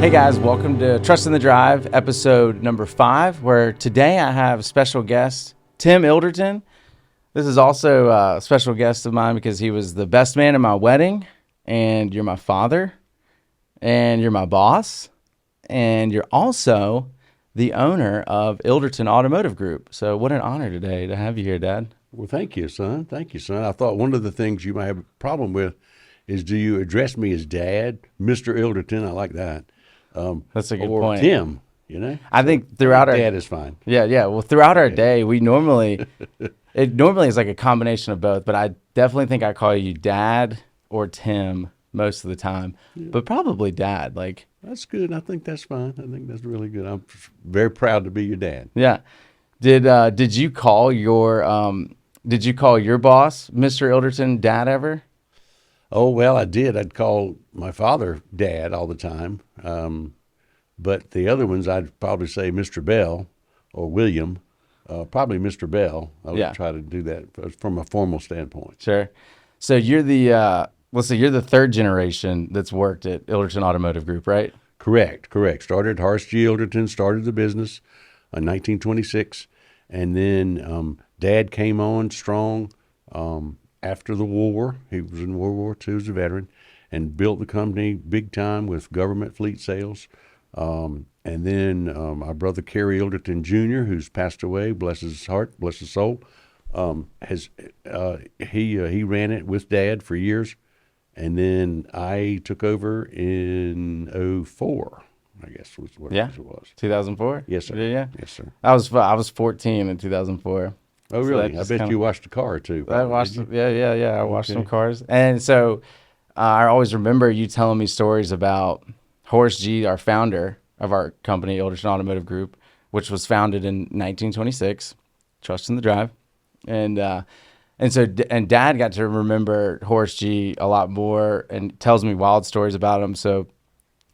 Hey guys, welcome to Trust in the Drive, episode number 5, where today I have a special guest, Tim Ilderton. This is also a special guest of mine because he was the best man at my wedding, and you're my father, and you're my boss, and you're also the owner of Ilderton Automotive Group. So what an honor today to have you here, Dad. Well, thank you, son. Thank you, son. I thought one of the things you might have a problem with is, do you address me as Dad, Mr. Ilderton? I like that. That's a good or point. Tim, you know? I think throughout our Dad is fine. Yeah. Well, throughout our day, we normally is like a combination of both, but I definitely think I call you Dad or Tim most of the time, but probably Dad. Like, That's good. I think that's fine. I think that's really good. I'm very proud to be your dad. yeah. Did you call your boss, Mr. Ilderton, Dad ever? Oh, well, I did. I'd call my father Dad all the time. But the other ones, I'd probably say Mr. Bell or William, probably Mr. Bell. I would try to do that from a formal standpoint. Sure. So you're you're the third generation that's worked at Ilderton Automotive Group, right? Correct. Started Horace G. Ilderton, started the business in 1926. And then Dad came on strong after the war. He was in World War II as a veteran and built the company big time with government fleet sales. And then my brother Kerry Ilderton Jr., who's passed away, bless his heart, bless his soul, he ran it with Dad for years. And then I took over in 2004, I guess was what it was. 2004? Yes, sir. Yeah. Yes, sir. I was 14 in 2004. Oh, really? I bet you watched the car, too. I watched, yeah. I watched some cars. And so I always remember you telling me stories about Horace G., our founder of our company, Ilderton Automotive Group, which was founded in 1926, Trust in the Drive. And Dad got to remember Horace G. a lot more and tells me wild stories about him. So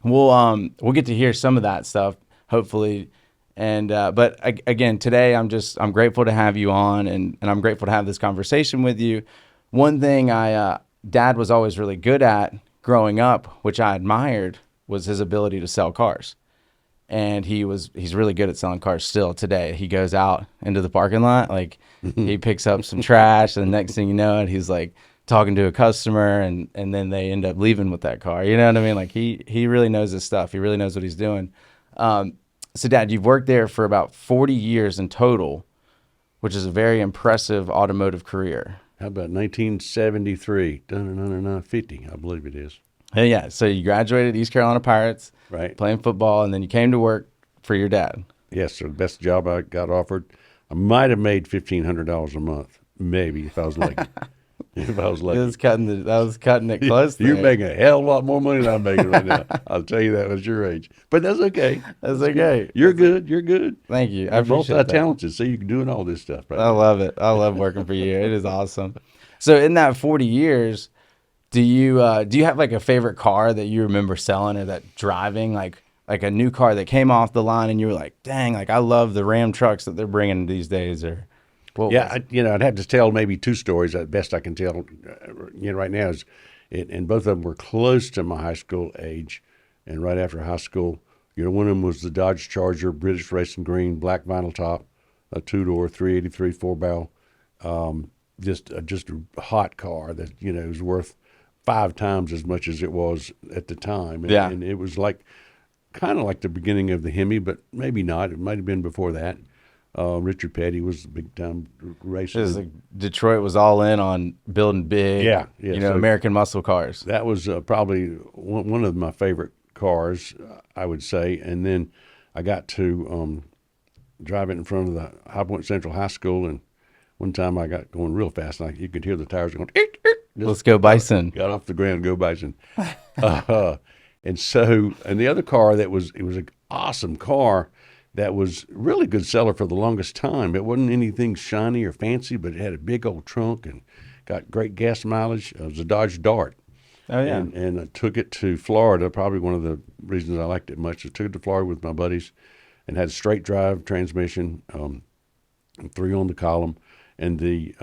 we'll get to hear some of that stuff, hopefully. And but again, today I'm grateful to have you on, and I'm grateful to have this conversation with you. One thing Dad was always really good at growing up, which I admired, was his ability to sell cars. And he's really good at selling cars still today. He goes out into the parking lot, like he picks up some trash, and the next thing you know, he's like talking to a customer, and then they end up leaving with that car. You know what I mean? Like he really knows his stuff. He really knows what he's doing. So Dad, you've worked there for about 40 years in total, which is a very impressive automotive career. How about 1973? 50, I believe it is. Yeah. So you graduated East Carolina Pirates, right? Playing football, and then you came to work for your dad. Yes, sir. The best job I got offered. I might have made $1,500 a month, maybe, if I was lucky. That was cutting it close. You're making a hell of a lot more money than I'm making right now. I'll tell you that at your age. But that's okay. That's okay. Good. You're good. Thank you. I You're appreciate that. multi-talented, so you're doing all this stuff. Right I love it. I love working for you. It is awesome. So in that 40 years, do you have like a favorite car that you remember selling or that driving, like a new car that came off the line and you were like, dang, like I love the Ram trucks that they're bringing these days? Or I'd have to tell maybe two stories. At best I can tell, right now and both of them were close to my high school age, and right after high school, one of them was the Dodge Charger, British Racing Green, black vinyl top, a 2-door, 383 4-barrel, just a hot car that was worth 5 times as much as it was at the time. And it was kind of like the beginning of the Hemi, but maybe not. It might have been before that. Richard Petty was a big-time racer. Detroit was all in on building big, so American muscle cars. That was probably one of my favorite cars, I would say. And then I got to drive it in front of the High Point Central High School, and one time I got going real fast, and you could hear the tires going, Let's go Bison. Got off the ground, go Bison. And the other car it was an awesome car that was really good seller for the longest time. It wasn't anything shiny or fancy, but it had a big old trunk and got great gas mileage. It was a Dodge Dart. Oh, yeah. And I took it to Florida. Probably one of the reasons I liked it much. I took it to Florida with my buddies and had a straight drive transmission, 3 on the column. And it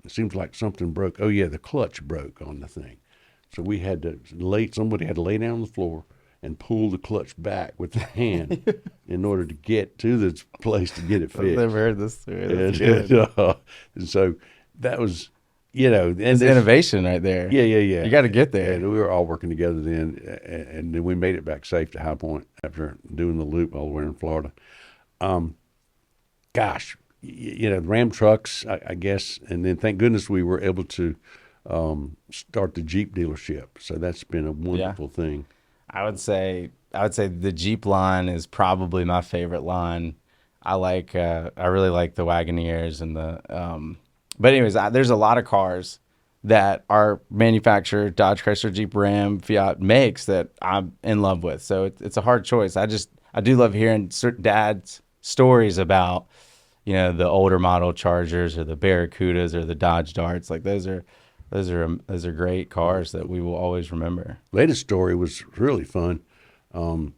seems like something broke. Oh, yeah, the clutch broke on the thing. So somebody had to lay down on the floor and pull the clutch back with the hand in order to get to this place to get it fixed. I've never heard this story. That's And, good. and so that was, and It's innovation right there. Yeah. You got to get there. And we were all working together then, and then we made it back safe to High Point after doing the loop all the way in Florida. Gosh, the Ram trucks, I guess, and then thank goodness we were able to start the Jeep dealership. So that's been a wonderful thing. I would say the Jeep line is probably my favorite line. I really like the Wagoneers and the. But anyways, there's a lot of cars that our manufacturer, Dodge, Chrysler, Jeep, Ram, Fiat makes that I'm in love with. So it's a hard choice. I do love hearing Dad's stories about, the older model Chargers or the Barracudas or the Dodge Darts. Like those are great cars that we will always remember. Latest story was really fun. And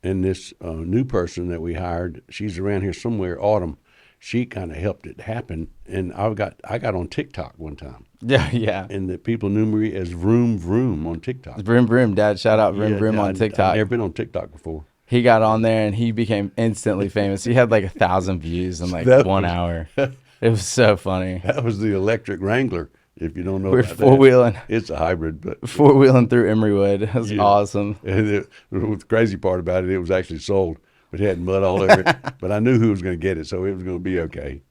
this new person that we hired, she's around here somewhere, Autumn. She kind of helped it happen, and I got on TikTok one time. Yeah. And the people knew me as Vroom Vroom on TikTok. Vroom Vroom, Dad, shout out Vroom Vroom on TikTok. I've never been on TikTok before. He got on there and he became instantly famous. He had like 1,000 views in like 1 hour. It was so funny. That was the electric Wrangler. If you don't know, we're about four-wheeling. It's a hybrid, but four-wheeling through Emerywood. It was awesome. And the crazy part about it was actually sold. It had mud all over it, but I knew who was going to get it, so it was going to be okay.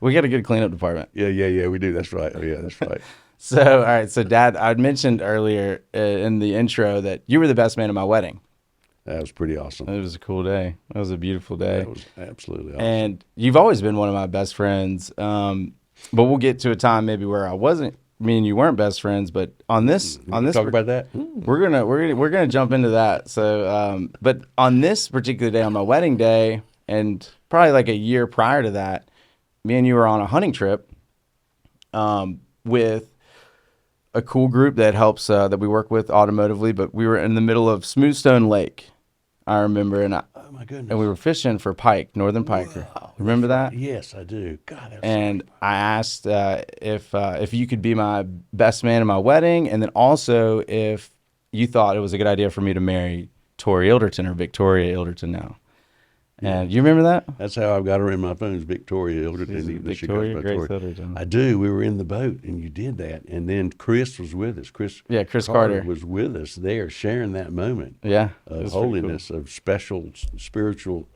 We got a good cleanup department. Yeah, we do. That's right. Oh, yeah, that's right. So, all right. So, Dad, I'd mentioned earlier in the intro that you were the best man at my wedding. That was pretty awesome. It was a cool day. It was a beautiful day. That was absolutely awesome. And you've always been one of my best friends. But we'll get to a time maybe where me and you weren't best friends, but on this talk about that. We're gonna jump into that. So, but on this particular day, on my wedding day, and probably like a year prior to that, me and you were on a hunting trip, with a cool group that helps that we work with automotively. But we were in the middle of Smoothstone Lake, I remember, and oh my goodness, and we were fishing for pike, northern pike. Wow, remember that? Yes, I do. God, and I asked if you could be my best man at my wedding, and then also if you thought it was a good idea for me to marry Tori Ilderton or Victoria Ilderton now. And you remember that? That's how I've got her in my phone, is Victoria Ilderton. Victoria Grace Ilderton. I do. We were in the boat, and you did that. And then Chris was with us. Chris Carter was with us there, sharing that moment. Yeah, of holiness, cool. Of special spiritual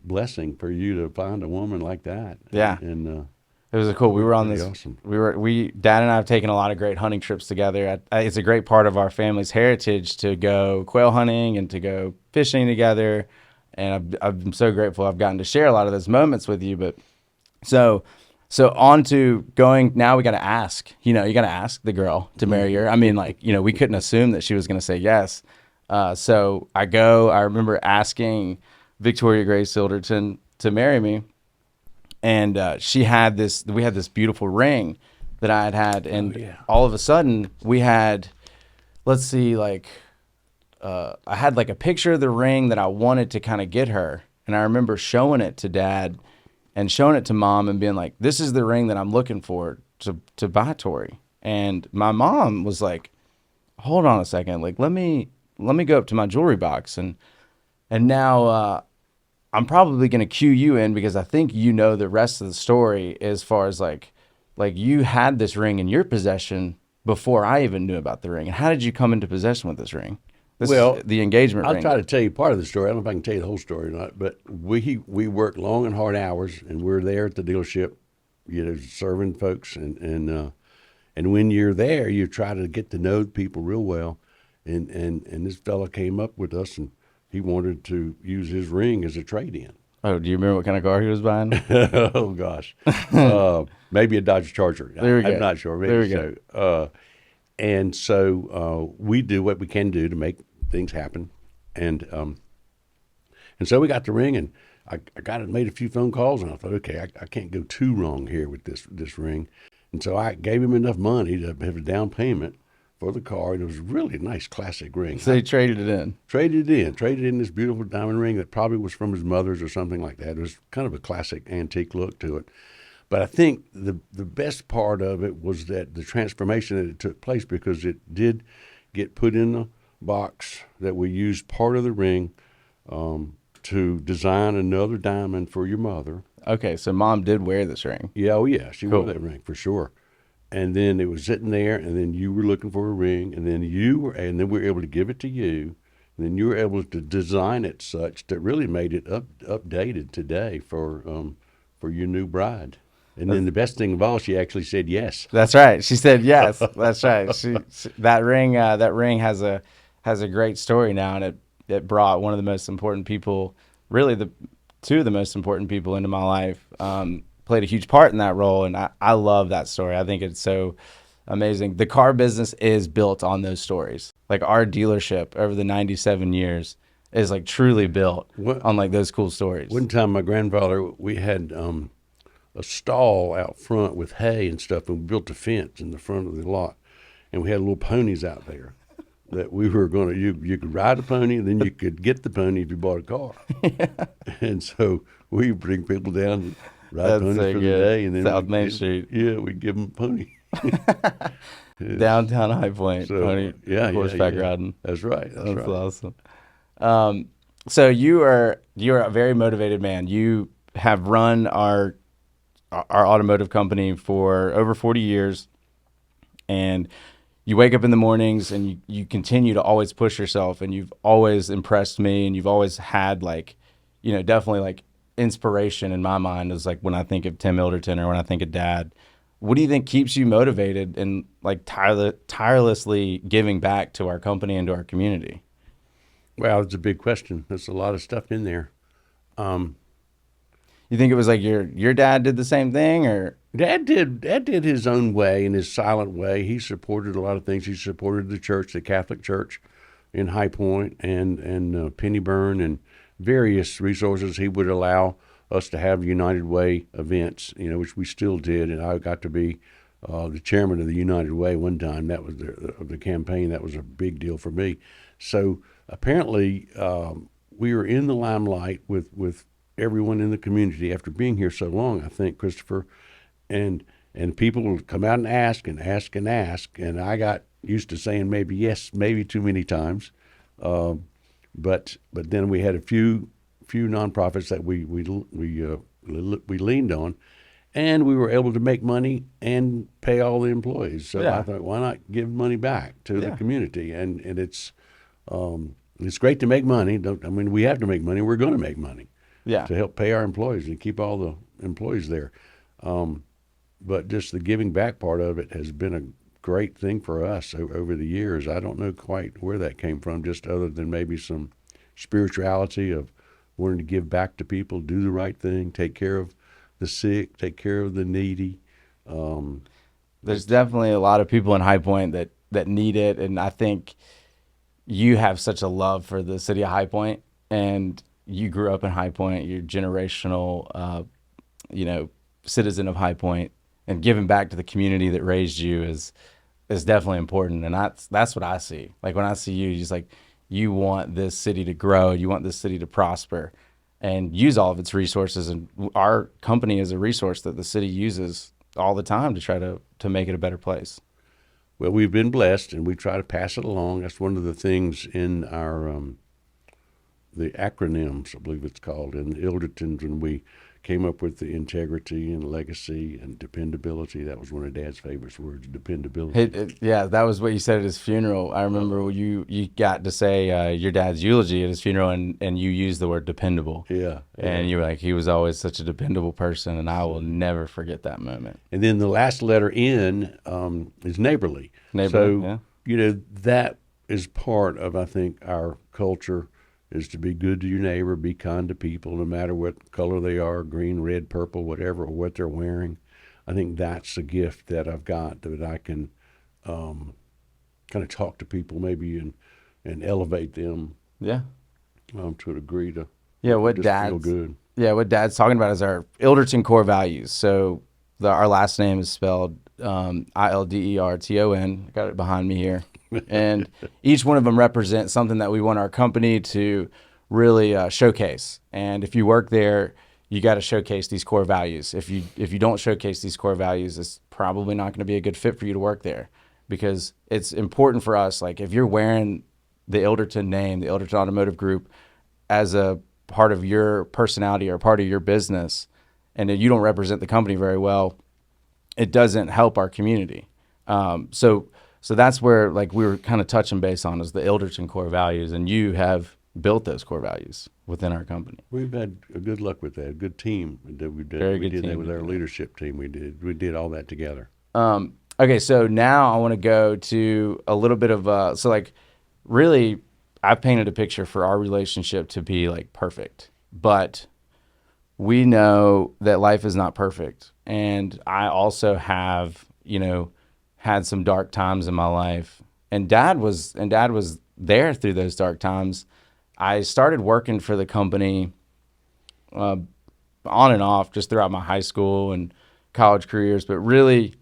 blessing for you to find a woman like that. Yeah, and it was cool. We were on this. Awesome. Dad and I have taken a lot of great hunting trips together. It's a great part of our family's heritage to go quail hunting and to go fishing together. And I'm so grateful I've gotten to share a lot of those moments with you. But so on to going, now we got to ask, you got to ask the girl to marry her. I mean, we couldn't assume that she was going to say yes. So I remember asking Victoria Grace Ilderton to marry me. And we had this beautiful ring that I had. And all of a sudden we had, let's see, I had like a picture of the ring that I wanted to kind of get her. And I remember showing it to Dad and showing it to Mom and being like, this is the ring that I'm looking for to buy Tori. And my mom was like, hold on a second. Like, let me go up to my jewelry box. And now I'm probably going to cue you in because I think you know the rest of the story as far as like you had this ring in your possession before I even knew about the ring. And how did you come into possession with this ring? The engagement ring. I'll try to tell you part of the story. I don't know if I can tell you the whole story or not, but we worked long and hard hours, and we're there at the dealership, serving folks, and when you're there, you try to get to know people real well, and this fella came up with us, and he wanted to use his ring as a trade-in. Oh, do you remember what kind of car he was buying? Oh gosh, maybe a Dodge Charger. There we go. I'm not sure. Maybe there we go. And so we do what we can do to make things happen, and so we got the ring, and I made a few phone calls, and I thought, okay, I can't go too wrong here with this ring, and so I gave him enough money to have a down payment for the car, and it was a really nice classic ring. So he traded it in. Traded in this beautiful diamond ring that probably was from his mother's or something like that. It was kind of a classic antique look to it. But I think the best part of it was that the transformation that it took place, because it did get put in the box that we used part of the ring to design another diamond for your mother. Okay, so Mom did wear this ring. Yeah, oh yeah, she Cool. wore that ring for sure. And then it was sitting there, and then you were looking for a ring, and then and then we were able to give it to you, and then you were able to design it such that really made it updated today for your new bride. And then the best thing of all, she actually said yes. That's right. She said yes. That's right. That ring has a great story now, and it brought one of the most important people, really two of the most important people into my life. Played a huge part in that role, and I love that story. I think it's so amazing. The car business is built on those stories. Like our dealership over the 97 years is like truly built on like those cool stories. One time, my grandfather, we had a stall out front with hay and stuff, and we built a fence in the front of the lot, and we had little ponies out there that we were going to, you could ride a pony, and then you could get the pony if you bought a car. Yeah. And so we bring people down and ride ponies for the day, and then South Main Street. Yeah, we'd give them a pony. Downtown High Point, So, pony horseback riding. That's right. That's awesome. So you are a very motivated man. You have run our automotive company for over 40 years, and you wake up in the mornings and you continue to always push yourself, and you've always impressed me, and you've always had like, definitely like inspiration in my mind is like when I think of Tim Ilderton or when I think of Dad. What do you think keeps you motivated and like tirelessly giving back to our company and to our community? Well, it's a big question. There's a lot of stuff in there. You think it was like your dad did the same thing, or? Dad did his own way, in his silent way. He supported a lot of things. He supported the church, the Catholic Church in High Point and Pennyburn, and various resources. He would allow us to have United Way events, which we still did, and I got to be the chairman of the United Way one time. That was the campaign. That was a big deal for me. So apparently we were in the limelight with everyone in the community after being here so long, I think, Christopher, and people would come out and ask and ask and ask, and I got used to saying maybe yes, maybe too many times, but then we had a few nonprofits that we leaned on, and we were able to make money and pay all the employees. So I thought, why not give money back to the community? And it's great to make money. We have to make money. We're going to make money. Yeah. To help pay our employees and keep all the employees there. But just the giving back part of it has been a great thing for us over the years. I don't know quite where that came from, just other than maybe some spirituality of wanting to give back to people, do the right thing, take care of the sick, take care of the needy. There's definitely a lot of people in High Point that need it, and I think you have such a love for the city of High Point, and you grew up in High Point. You're generational, citizen of High Point, and giving back to the community that raised you is definitely important. And that's what I see. Like when I see you, just like you want this city to grow, you want this city to prosper, and use all of its resources. And our company is a resource that the city uses all the time to try to make it a better place. Well, we've been blessed, and we try to pass it along. That's one of the things in our the acronyms, I believe it's called, in the Ildertons, when we came up with the integrity and legacy and dependability. That was one of Dad's favorite words, dependability. That was what you said at his funeral. I remember you got to say your dad's eulogy at his funeral, and you used the word dependable. Yeah. And you were like, he was always such a dependable person, and I will never forget that moment. And then the last letter N is neighborly. So, that is part of, I think, our culture, is to be good to your neighbor, be kind to people, no matter what color they are, green, red, purple, whatever, or what they're wearing. I think that's a gift that I've got, that I can kind of talk to people maybe and elevate them. Yeah. To a degree to what feel good. Yeah, what Dad's talking about is our Ilderton core values. So our last name is spelled Ilderton. I got it behind me here. And each one of them represents something that we want our company to really showcase. And if you work there, you got to showcase these core values. If you don't showcase these core values, it's probably not going to be a good fit for you to work there, because it's important for us. Like if you're wearing the Ilderton name, the Ilderton Automotive Group, as a part of your personality or part of your business, and that you don't represent the company very well, it doesn't help our community. So that's where, like, we were kind of touching base on, is the Ilderton core values, and you have built those core values within our company. We've had a good luck with that. A good team that we did. Very we good did team that with to our do that. leadership team. We did all that together. Okay, so now I want to go to a little bit of so, like, really, I've painted a picture for our relationship to be like perfect, but we know that life is not perfect, and I also have, had some dark times in my life, and Dad was there through those dark times. I started working for the company on and off just throughout my high school and college careers, but really,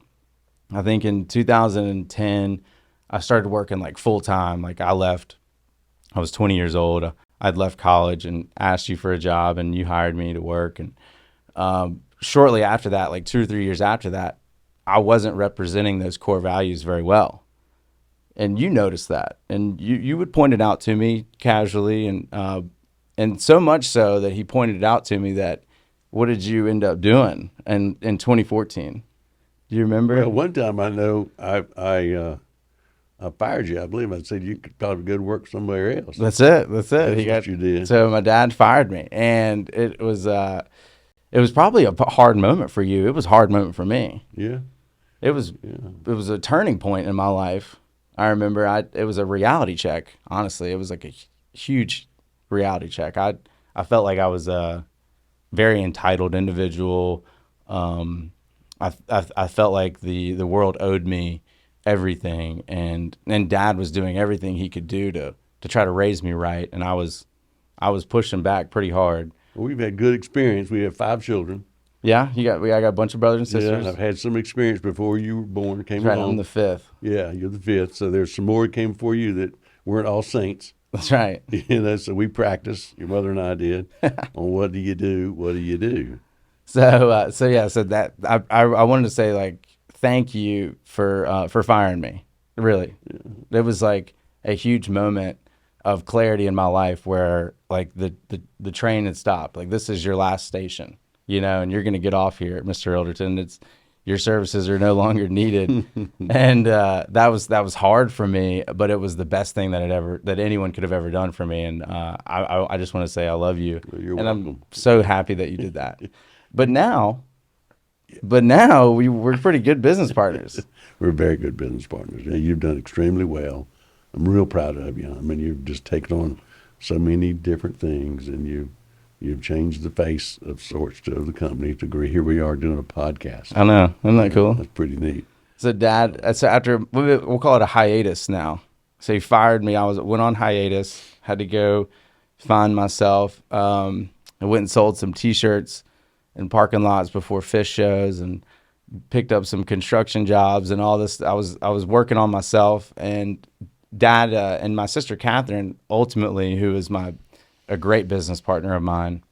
I think in 2010, I started working like full time. Like, I was 20 years old. I'd left college and asked you for a job, and you hired me to work. And shortly after that, like 2 or 3 years after that, I wasn't representing those core values very well. And you noticed that, and you would point it out to me casually, and so much so that he pointed it out to me that, what did you end up doing in 2014? Do you remember? Well, one time I know I fired you. I believe I said you could probably go to work somewhere else. That's it. That's what you did. So my dad fired me, and it was probably a hard moment for you. It was a hard moment for me. Yeah. It was a turning point in my life. I remember it was a reality check. Honestly, it was like a huge reality check. I felt like I was a very entitled individual. I felt like the world owed me everything, and Dad was doing everything he could do to try to raise me right, and I was pushing back pretty hard. Well, we've had good experience. We have 5 children. Yeah, I got a bunch of brothers and sisters. Yeah, I've had some experience before you were born. Came That's right, along. I'm the 5th. Yeah, you're the 5th. So there's some more that came before you that weren't all saints. That's right. So we practiced. Your mother and I did on what do you do? What do you do? So that I wanted to say, like, thank you for firing me. Really, it was like a huge moment of clarity in my life where, like, the train had stopped. Like, this is your last station, and you're gonna get off here, Mr. Ilderton. Your services are no longer needed, and that was hard for me, but it was the best thing that anyone could have ever done for me. And I just want to say I love you, You're and welcome. I'm so happy that you did that. But now we're pretty good business partners. We're very good business partners. Yeah, you've done extremely well. I'm real proud of you. I mean, you've just taken on so many different things, and you've changed the face of sorts of the company to agree. Here we are doing a podcast. I know, isn't that cool? That's pretty neat. So Dad, so after, we'll call it a hiatus now. So he fired me. I went on hiatus. Had to go find myself. I went and sold some T-shirts in parking lots before fish shows, and picked up some construction jobs and all this. I was working on myself, and Dad and my sister Catherine, ultimately, who is a great business partner of mine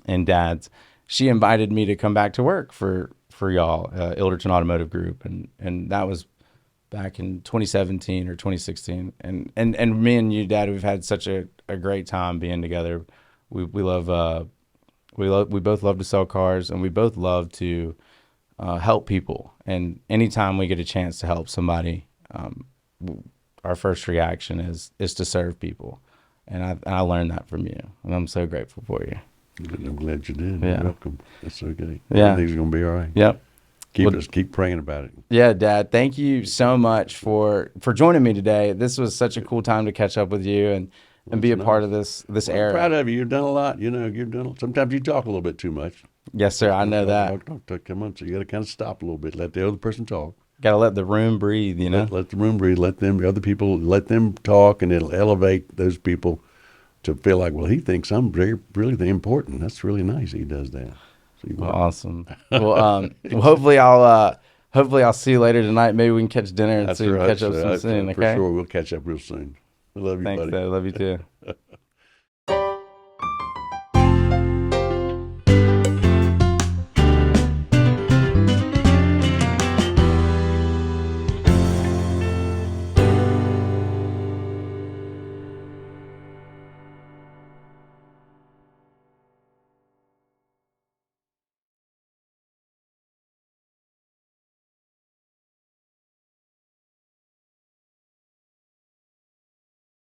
and Dad's, she invited me to come back to work for y'all, Ilderton Automotive Group, and that was back in 2017 or 2016. And me and you, Dad, we've had such a great time being together. We both love to sell cars, and we both love to help people. And anytime we get a chance to help somebody, our first reaction is to serve people. And I learned that from you, and I'm so grateful for you. I'm glad you did. Yeah. You're welcome. That's okay. Yeah. Everything's going to be all right. Yep. Keep praying about it. Yeah, Dad, thank you so much for joining me today. This was such a cool time to catch up with you and be a part of this era. I'm proud of you. You've done a lot. Sometimes you talk a little bit too much. Yes, sir. I know that. Talk. Come on. So you got to kind of stop a little bit. Let the other person talk. Got to let the room breathe, Let the room breathe. Let other people talk, and it'll elevate those people to feel like, well, he thinks I'm really important. That's really nice. He does that. Well, awesome. Well, hopefully I'll see you later tonight. Maybe we can catch dinner and catch up soon. Okay. For sure, we'll catch up real soon. I love you, Thanks, buddy. Dad. I love you too.